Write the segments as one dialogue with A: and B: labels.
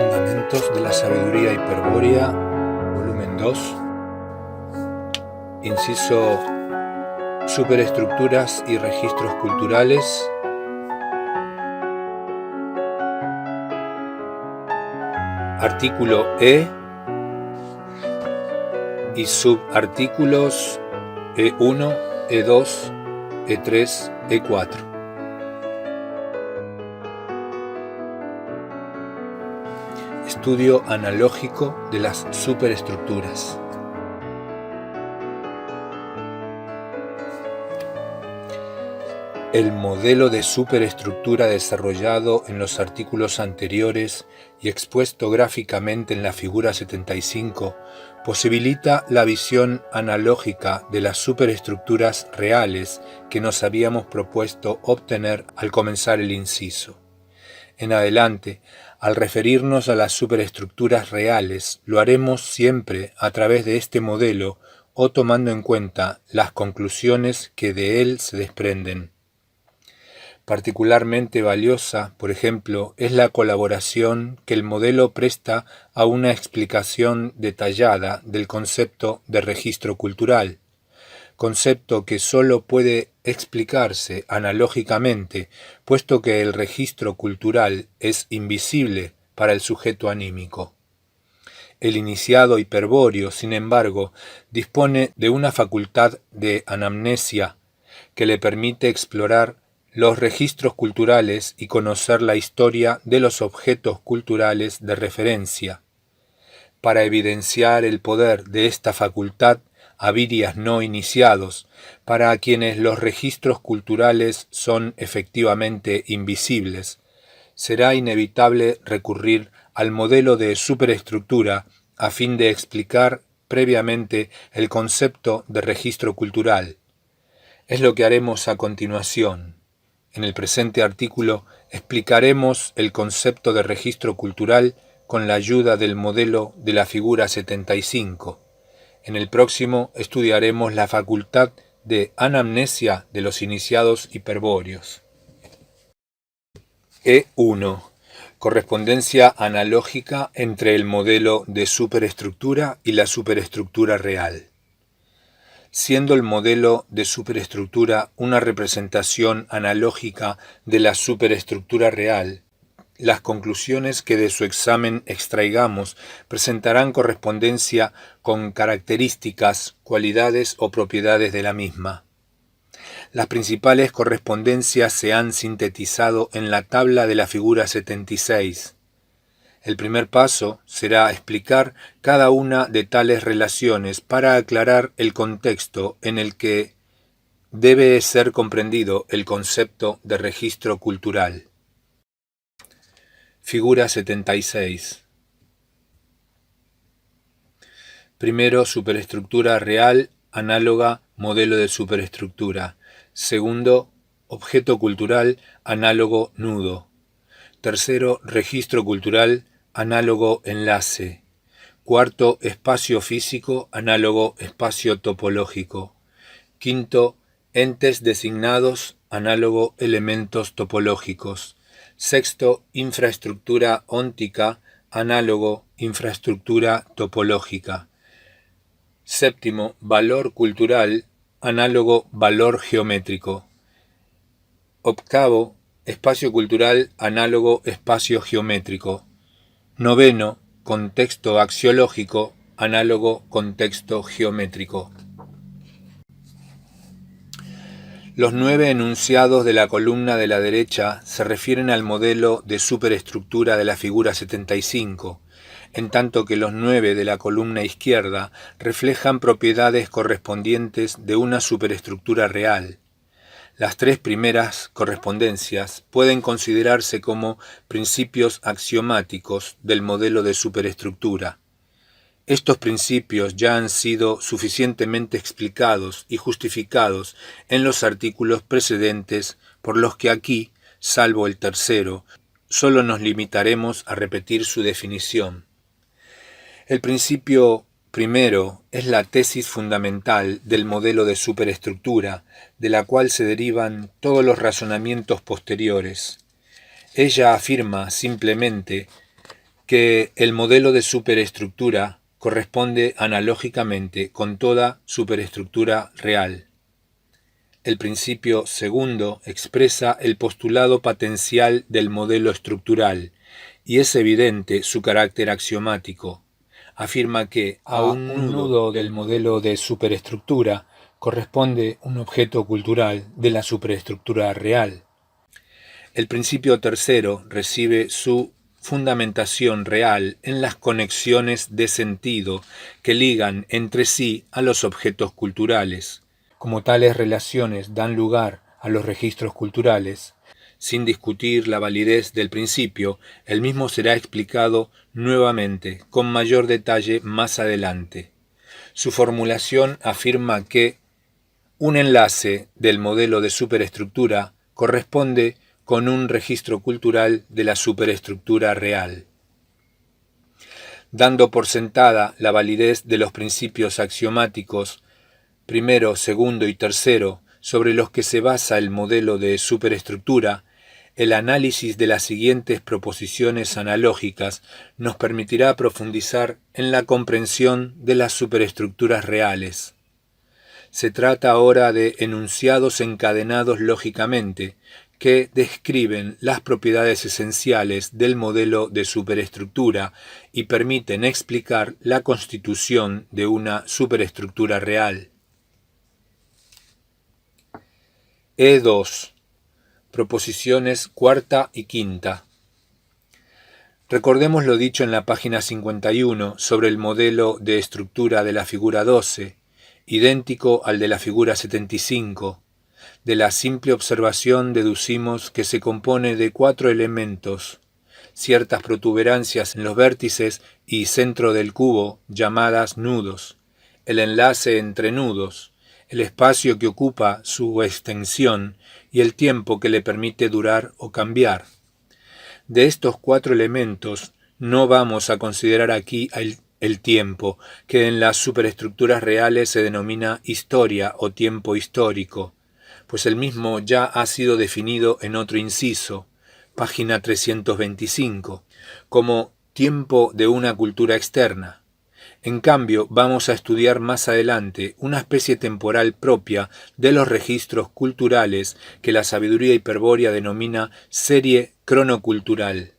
A: Fundamentos de la Sabiduría Hiperbórea, volumen 2, inciso Superestructuras y registros culturales, artículo E y subartículos E1, E2, E3, E4. Estudio analógico de las superestructuras. El modelo de superestructura desarrollado en los artículos anteriores y expuesto gráficamente en la figura 75 posibilita la visión analógica de las superestructuras reales que nos habíamos propuesto obtener al comenzar el inciso. En adelante, al referirnos a las superestructuras reales, lo haremos siempre a través de este modelo o tomando en cuenta las conclusiones que de él se desprenden. Particularmente valiosa, por ejemplo, es la colaboración que el modelo presta a una explicación detallada del concepto de registro cultural, concepto que sólo puede explicarse analógicamente, puesto que el registro cultural es invisible para el sujeto anímico. El iniciado hiperbóreo, sin embargo, dispone de una facultad de anamnesia que le permite explorar los registros culturales y conocer la historia de los objetos culturales de referencia. Para evidenciar el poder de esta facultad, a virias no iniciados, para quienes los registros culturales son efectivamente invisibles, será inevitable recurrir al modelo de superestructura a fin de explicar previamente el concepto de registro cultural. Es lo que haremos a continuación. En el presente artículo explicaremos el concepto de registro cultural con la ayuda del modelo de la figura 75. En el próximo estudiaremos la facultad de anamnesia de los iniciados hiperbóreos. E1. Correspondencia analógica entre el modelo de superestructura y la superestructura real. Siendo el modelo de superestructura una representación analógica de la superestructura real, las conclusiones que de su examen extraigamos presentarán correspondencia con características, cualidades o propiedades de la misma. Las principales correspondencias se han sintetizado en la tabla de la figura 76. El primer paso será explicar cada una de tales relaciones para aclarar el contexto en el que debe ser comprendido el concepto de registro cultural. Figura 76. Primero, superestructura real, análoga, modelo de superestructura. Segundo, objeto cultural, análogo, nudo. Tercero, registro cultural, análogo, enlace. Cuarto, espacio físico, análogo, espacio topológico. Quinto, entes designados, análogo, elementos topológicos. Sexto, infraestructura óntica, análogo, infraestructura topológica. Séptimo, valor cultural, análogo, valor geométrico. Octavo, espacio cultural, análogo, espacio geométrico. Noveno, contexto axiológico, análogo, contexto geométrico. Los 9 enunciados de la columna de la derecha se refieren al modelo de superestructura de la figura 75, en tanto que los 9 de la columna izquierda reflejan propiedades correspondientes de una superestructura real. Las 3 primeras correspondencias pueden considerarse como principios axiomáticos del modelo de superestructura. Estos principios ya han sido suficientemente explicados y justificados en los artículos precedentes, por los que aquí, salvo el tercero, solo nos limitaremos a repetir su definición. El principio primero es la tesis fundamental del modelo de superestructura, de la cual se derivan todos los razonamientos posteriores. Ella afirma simplemente que el modelo de superestructura corresponde analógicamente con toda superestructura real. El principio segundo expresa el postulado patencial del modelo estructural, y es evidente su carácter axiomático. Afirma que a un nudo del modelo de superestructura corresponde un objeto cultural de la superestructura real. El principio tercero recibe su fundamentación real en las conexiones de sentido que ligan entre sí a los objetos culturales. Como tales relaciones dan lugar a los registros culturales, sin discutir la validez del principio, el mismo será explicado nuevamente con mayor detalle más adelante. Su formulación afirma que un enlace del modelo de superestructura corresponde con un registro cultural de la superestructura real. Dando por sentada la validez de los principios axiomáticos primero, segundo y tercero, sobre los que se basa el modelo de superestructura, el análisis de las siguientes proposiciones analógicas nos permitirá profundizar en la comprensión de las superestructuras reales. Se trata ahora de enunciados encadenados lógicamente, que describen las propiedades esenciales del modelo de superestructura y permiten explicar la constitución de una superestructura real. E2. Proposiciones cuarta y quinta. Recordemos lo dicho en la página 51 sobre el modelo de estructura de la figura 12, idéntico al de la figura 75. De la simple observación deducimos que se compone de 4 elementos, ciertas protuberancias en los vértices y centro del cubo llamadas nudos, el enlace entre nudos, el espacio que ocupa su extensión y el tiempo que le permite durar o cambiar. De estos 4 elementos no vamos a considerar aquí el tiempo, que en las superestructuras reales se denomina historia o tiempo histórico, pues el mismo ya ha sido definido en otro inciso, página 325, como tiempo de una cultura externa. En cambio, vamos a estudiar más adelante una especie temporal propia de los registros culturales que la sabiduría hiperbórea denomina serie cronocultural.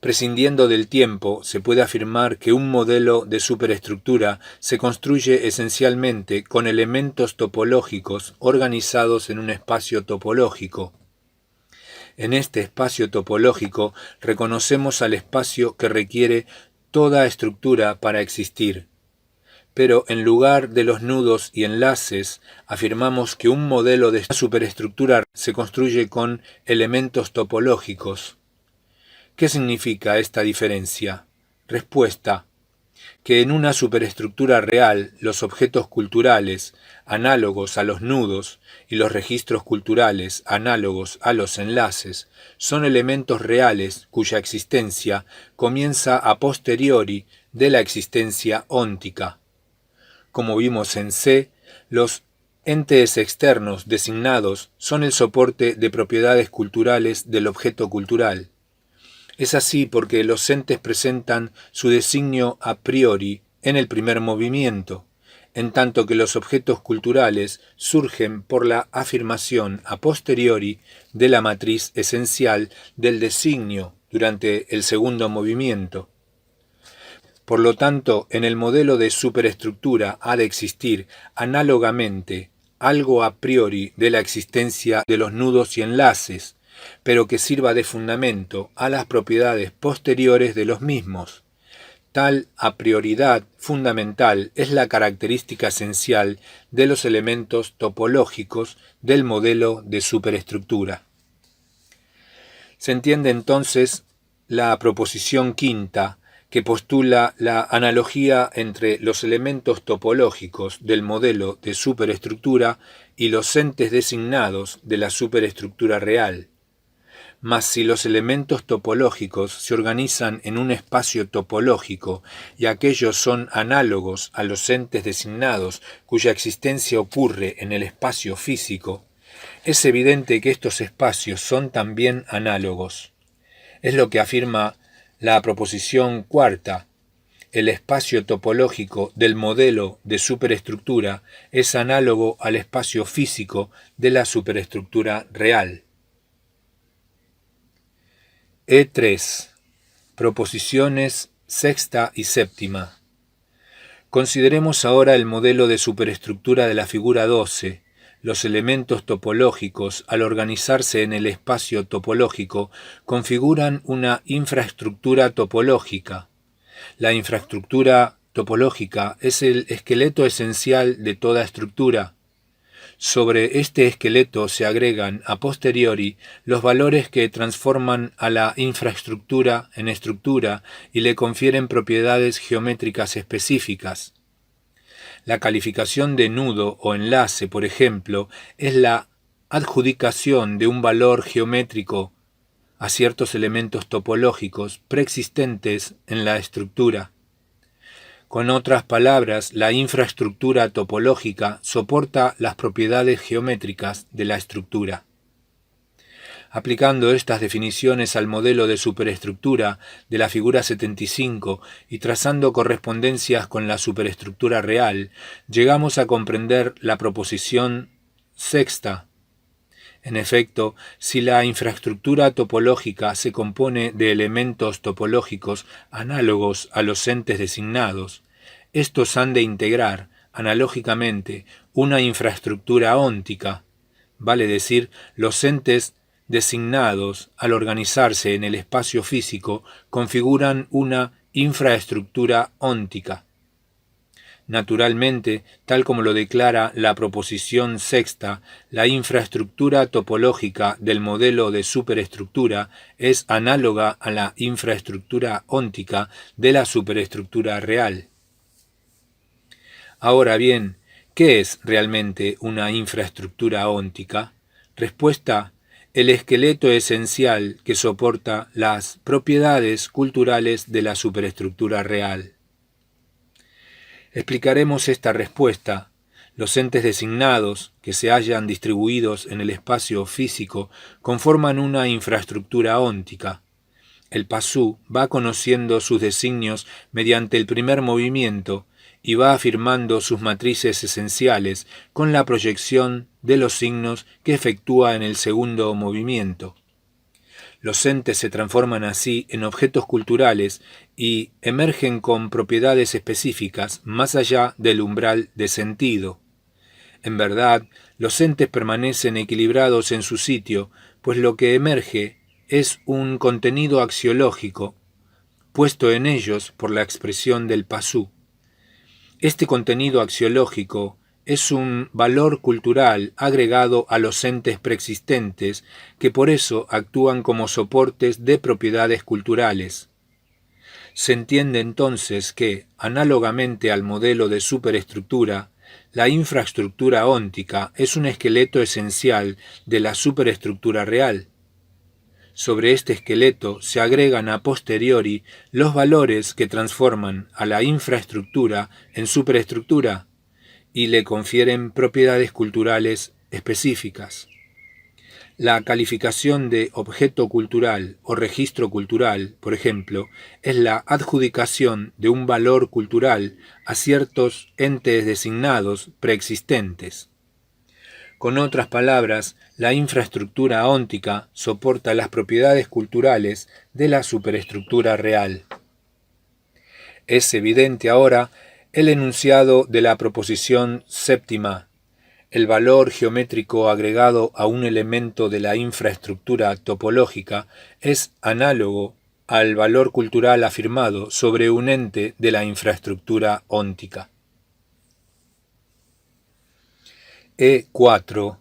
A: Prescindiendo del tiempo, se puede afirmar que un modelo de superestructura se construye esencialmente con elementos topológicos organizados en un espacio topológico. En este espacio topológico reconocemos al espacio que requiere toda estructura para existir. Pero en lugar de los nudos y enlaces, afirmamos que un modelo de superestructura se construye con elementos topológicos. ¿Qué significa esta diferencia? Respuesta: que en una superestructura real los objetos culturales, análogos a los nudos, y los registros culturales, análogos a los enlaces, son elementos reales cuya existencia comienza a posteriori de la existencia óntica. Como vimos en C, los entes externos designados son el soporte de propiedades culturales del objeto cultural. Es así porque los entes presentan su designio a priori en el primer movimiento, en tanto que los objetos culturales surgen por la afirmación a posteriori de la matriz esencial del designio durante el segundo movimiento. Por lo tanto, en el modelo de superestructura ha de existir análogamente algo a priori de la existencia de los nudos y enlaces, pero que sirva de fundamento a las propiedades posteriores de los mismos. Tal a prioridad fundamental es la característica esencial de los elementos topológicos del modelo de superestructura. Se entiende entonces la proposición quinta, que postula la analogía entre los elementos topológicos del modelo de superestructura y los entes designados de la superestructura real. Mas si los elementos topológicos se organizan en un espacio topológico y aquellos son análogos a los entes designados cuya existencia ocurre en el espacio físico, es evidente que estos espacios son también análogos. Es lo que afirma La proposición cuarta: el espacio topológico del modelo de superestructura es análogo al espacio físico de la superestructura real. E3. Proposiciones sexta y séptima. Consideremos ahora el modelo de superestructura de la figura 12. Los elementos topológicos, al organizarse en el espacio topológico, configuran una infraestructura topológica. La infraestructura topológica es el esqueleto esencial de toda estructura. Sobre este esqueleto se agregan a posteriori los valores que transforman a la infraestructura en estructura y le confieren propiedades geométricas específicas. La calificación de nudo o enlace, por ejemplo, es la adjudicación de un valor geométrico a ciertos elementos topológicos preexistentes en la estructura. Con otras palabras, la infraestructura topológica soporta las propiedades geométricas de la estructura. Aplicando estas definiciones al modelo de superestructura de la figura 75 y trazando correspondencias con la superestructura real, llegamos a comprender la proposición sexta. En efecto, si la infraestructura topológica se compone de elementos topológicos análogos a los entes designados, estos han de integrar, analógicamente, una infraestructura óntica, vale decir, los entes designados, al organizarse en el espacio físico, configuran una infraestructura óntica. Naturalmente, tal como lo declara la proposición sexta, la infraestructura topológica del modelo de superestructura es análoga a la infraestructura óntica de la superestructura real. Ahora bien, ¿qué es realmente una infraestructura óntica? Respuesta: el esqueleto esencial que soporta las propiedades culturales de la superestructura real. Explicaremos esta respuesta. Los entes designados, que se hallan distribuidos en el espacio físico, conforman una infraestructura óntica. El pasú va conociendo sus designios mediante el primer movimiento y va afirmando sus matrices esenciales con la proyección de los signos que efectúa en el segundo movimiento. Los entes se transforman así en objetos culturales y emergen con propiedades específicas más allá del umbral de sentido. En verdad, los entes permanecen equilibrados en su sitio, pues lo que emerge es un contenido axiológico, puesto en ellos por la expresión del pasú. Este contenido axiológico es un valor cultural agregado a los entes preexistentes que por eso actúan como soportes de propiedades culturales. Se entiende entonces que, análogamente al modelo de superestructura, la infraestructura óntica es un esqueleto esencial de la superestructura real. Sobre este esqueleto se agregan a posteriori los valores que transforman a la infraestructura en superestructura y le confieren propiedades culturales específicas. La calificación de objeto cultural o registro cultural, por ejemplo, es la adjudicación de un valor cultural a ciertos entes designados preexistentes. Con otras palabras, la infraestructura óntica soporta las propiedades culturales de la superestructura real. Es evidente ahora el enunciado de la proposición séptima. El valor geométrico agregado a un elemento de la infraestructura topológica es análogo al valor cultural afirmado sobre un ente de la infraestructura óntica. E4.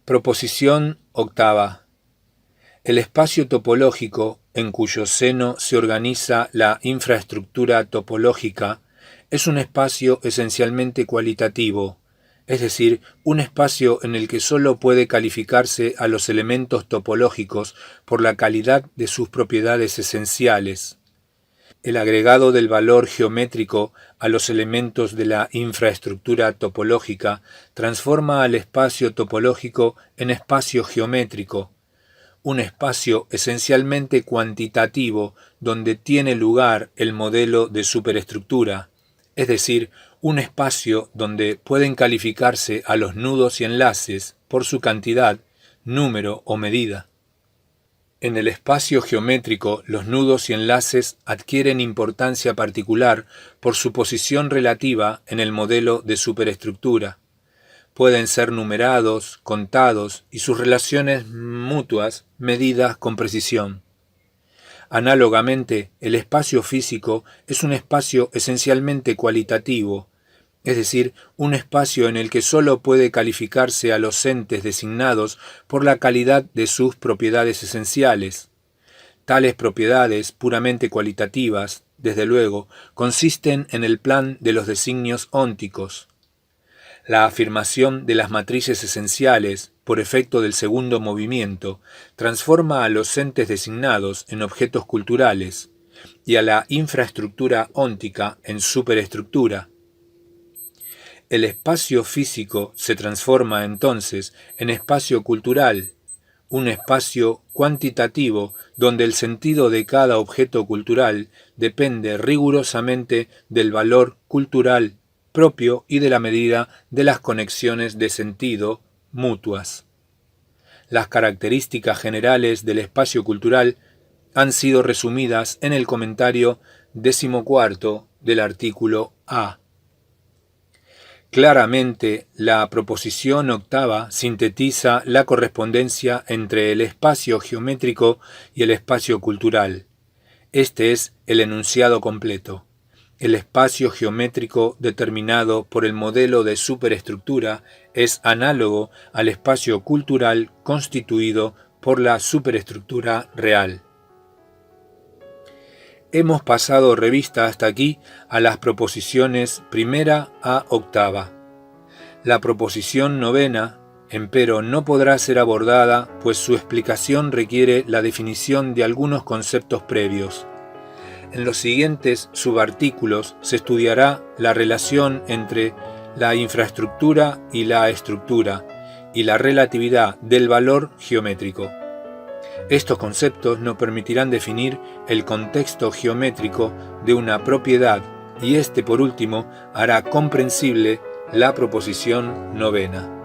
A: Proposición octava. El espacio topológico en cuyo seno se organiza la infraestructura topológica es un espacio esencialmente cualitativo, es decir, un espacio en el que sólo puede calificarse a los elementos topológicos por la calidad de sus propiedades esenciales. El agregado del valor geométrico a los elementos de la infraestructura topológica transforma al espacio topológico en espacio geométrico, un espacio esencialmente cuantitativo donde tiene lugar el modelo de superestructura, es decir, un espacio donde pueden calificarse a los nudos y enlaces por su cantidad, número o medida. En el espacio geométrico, los nudos y enlaces adquieren importancia particular por su posición relativa en el modelo de superestructura. Pueden ser numerados, contados y sus relaciones mutuas medidas con precisión. Análogamente, el espacio físico es un espacio esencialmente cualitativo, es decir, un espacio en el que sólo puede calificarse a los entes designados por la calidad de sus propiedades esenciales. Tales propiedades puramente cualitativas, desde luego, consisten en el plan de los designios ónticos. La afirmación de las matrices esenciales, por efecto del segundo movimiento, transforma a los entes designados en objetos culturales y a la infraestructura óntica en superestructura. El espacio físico se transforma entonces en espacio cultural, un espacio cuantitativo donde el sentido de cada objeto cultural depende rigurosamente del valor cultural propio y de la medida de las conexiones de sentido mutuas. Las características generales del espacio cultural han sido resumidas en el comentario 14 del artículo A. Claramente, la proposición octava sintetiza la correspondencia entre el espacio geométrico y el espacio cultural. Este es el enunciado completo. El espacio geométrico determinado por el modelo de superestructura es análogo al espacio cultural constituido por la superestructura real. Hemos pasado revista hasta aquí a las proposiciones primera a octava. La proposición novena, empero, no podrá ser abordada, pues su explicación requiere la definición de algunos conceptos previos. En los siguientes subartículos se estudiará la relación entre la infraestructura y la estructura, y la relatividad del valor geométrico. Estos conceptos nos permitirán definir el contexto geométrico de una propiedad y por último, hará comprensible la proposición novena.